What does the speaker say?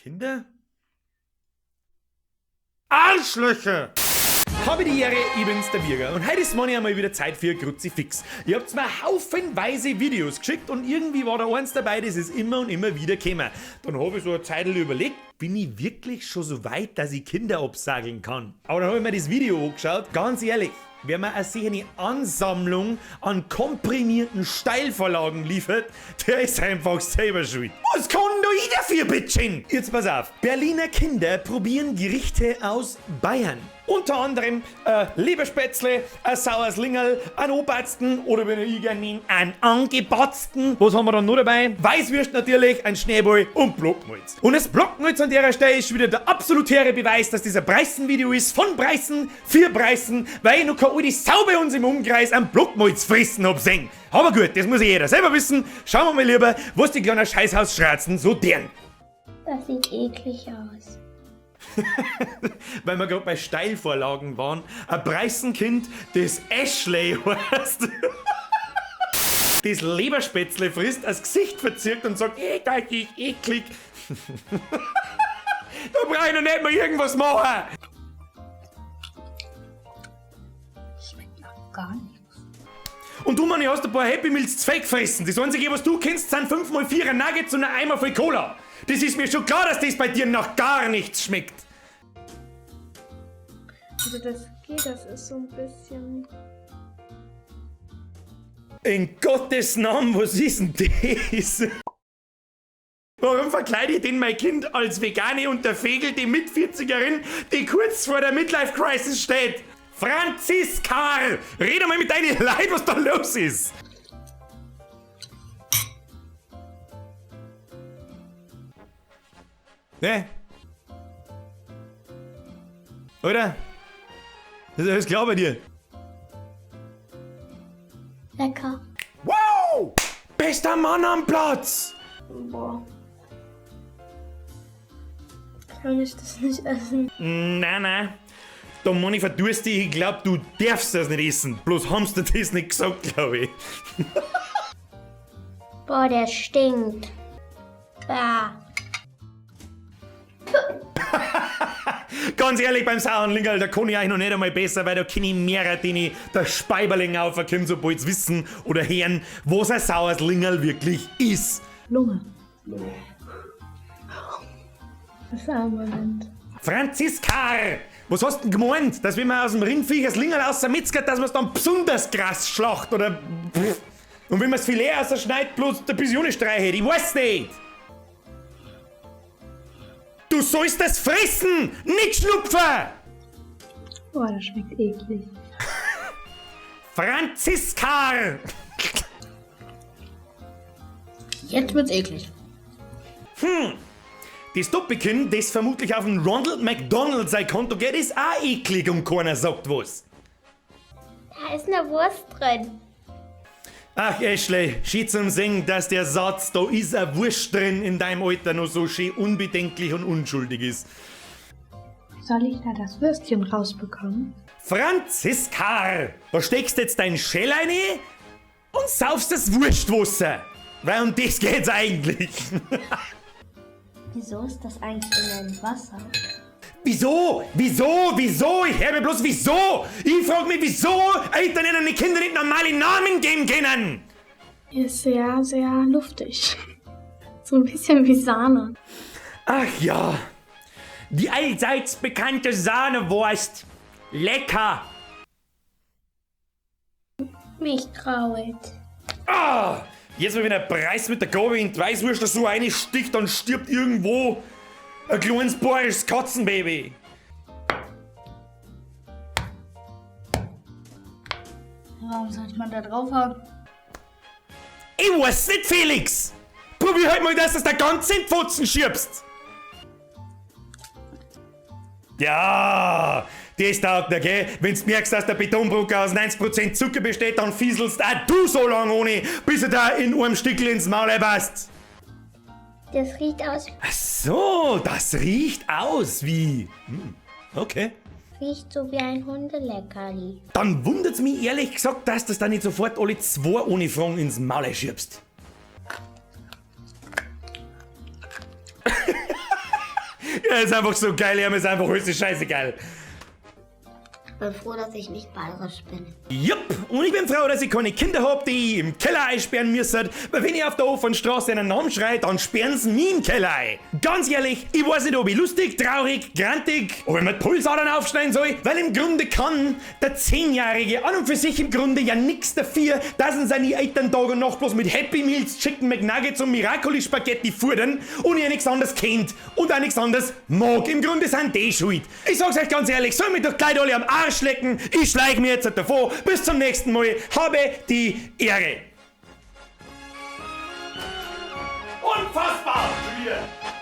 Kinder? Arschlöcher! Habe die Ehre, ich bin's, der Birger. Und heute ist Money einmal wieder Zeit für ein Kruzifix. Ihr habt mir haufenweise Videos geschickt und irgendwie war da eins dabei, das ist immer und immer wieder gekommen. Dann habe ich so eine Zeit überlegt, bin ich wirklich schon so weit, dass ich Kinder absageln kann? Aber dann habe ich mir das Video angeschaut, ganz ehrlich. Wer mir eine Ansammlung an komprimierten Steilvorlagen liefert, der ist einfach selber schuld. Was kann da ich dafür, Bitchen? Jetzt pass auf. Berliner Kinder probieren Gerichte aus Bayern. Unter anderem Leberspätzle, ein saures Lingerl, einen Obatzten oder wenn ich gerne nenne, einen angebatzten. Was haben wir dann noch dabei? Weißwürst natürlich, ein Schneeball und Blockmolz. Und das Blockmolz an der Stelle ist wieder der absolutäre Beweis, dass dieser Breißen-Video ist von Breißen für Breißen, weil ich noch keine alte Sau bei uns im Umkreis einen Blockmolz fressen hab sehen. Aber gut, das muss jeder selber wissen. Schauen wir mal lieber, was die kleinen Scheißhausschratzen so deren. Das sieht eklig aus. Weil wir gerade bei Steilvorlagen waren, ein Breißenkind, das Ashley heißt, das Leberspätzle frisst, das Gesicht verzirkt und sagt, das ist eklig. Da brauche ich noch nicht mal irgendwas machen. Schmeckt noch gar nichts. Und du, Mann, hast ein paar Happy Meals zu Fake fressen. Das einzige, was du kennst, sind 5x4 Nuggets und ein Eimer voll Cola. Das ist mir schon klar, dass das bei dir nach gar nichts schmeckt. Also das geht, das ist so ein bisschen... In Gottes Namen, was ist denn das? Warum verkleide ich denn mein Kind als Vegane und der Fegel die Mit-40erin, die kurz vor der Midlife-Crisis steht? Franziska! Red mal mit deinen Leid, was da los ist! Ne? Oder? Das ist alles klar bei dir. Lecker. Wow! Bester Mann am Platz! Boah. Kann ich das nicht essen? Nein. Da Mann, ich verdurste dich. Ich glaub, du darfst das nicht essen. Bloß haben sie dir das nicht gesagt, glaube ich. Boah, der stinkt. Bah. Ganz ehrlich, beim sauren Lingerl, da kann ich euch noch nicht einmal besser, weil da kenn ich mehrere, die der Speiberling aufkommen, sobald sie wissen oder hören, was ein saures Lingerl wirklich ist. Lunge. Das Moment. Franziska! Was hast du denn gemeint? Dass wenn man aus dem Rindviech das Lingerl ausmetzgert, dass man es dann besonders krass schlacht oder... Und wenn man das Filet ausschneidet, bloß der Pision streicht? Ich weiß nicht! Du sollst es fressen, nicht schlupfen! Boah, das schmeckt eklig. Franziska! Jetzt wird's eklig. Das Doppelkinn, das vermutlich auf dem Ronald McDonald sein Konto geht, ist auch eklig und keiner sagt was. Da ist eine Wurst drin. Ach Ashley, schön zum Singen, dass der Satz, da ist eine Wurst drin, in deinem Alter noch so schön unbedenklich und unschuldig ist. Soll ich da das Würstchen rausbekommen? Franziska! Da steckst jetzt dein Schell rein und saufst das Wurstwasser. Weil um das geht's eigentlich. Wieso ist das eigentlich in dem Wasser? Wieso? Ich höre mir bloß wieso? Ich frage mich, wieso Eltern ihren Kindern nicht normale Namen geben können? Ist sehr, sehr luftig. So ein bisschen wie Sahne. Ach ja, die allseits bekannte Sahnewurst. Lecker. Mich grault. Ah, jetzt wenn der Preis mit der Gabel in die Weißwurst so reinsticht, dann stirbt irgendwo ein kleines bayerisches Katzenbaby. Warum sollte man da draufhauen? Ich weiß nicht, Felix. Probier halt mal, dass du das da ganz in den Pfotzen schiebst. Ja, das taugt dir, gell? Wenn du merkst, dass der Betonbrocken aus 90% Zucker besteht, dann fieselst auch du so lange ohne, bis er da in einem Stickel ins Maul passt. Das riecht aus. Ach so, das riecht aus wie... Okay. Riecht so wie ein Hundeleckerli. Dann wundert's mich ehrlich gesagt, dass du das da nicht sofort alle zwei ohne Fragen ins Maul schiebst. Er ist einfach so geil, er ist einfach höchst scheißegal. Ich bin froh, dass ich nicht bayerisch bin. Jupp, und ich bin froh, dass ich keine Kinder hab, die ich im Keller einsperren müssen, weil wenn ich auf der Ofenstraße einen Namen schrei, dann sperren sie mich im Keller ein. Ganz ehrlich, ich weiß nicht, ob ich lustig, traurig, grantig, ob ich mir die Pulsadern aufschneiden soll, weil im Grunde kann der 10-Jährige an und für sich im Grunde ja nix dafür, dass ihn seine Eltern Tag und Nacht bloß mit Happy Meals, Chicken McNuggets und Miracoli Spaghetti fordern und ihr nichts anderes kennt und auch nichts anderes mag. Im Grunde sind die schuld. Ich sag's euch ganz ehrlich, soll mich doch gleich alle am Arsch lecken, ich schleich mir jetzt davor. Bis zum nächsten Mal. Habe die Ehre. Unfassbar! Schon wieder.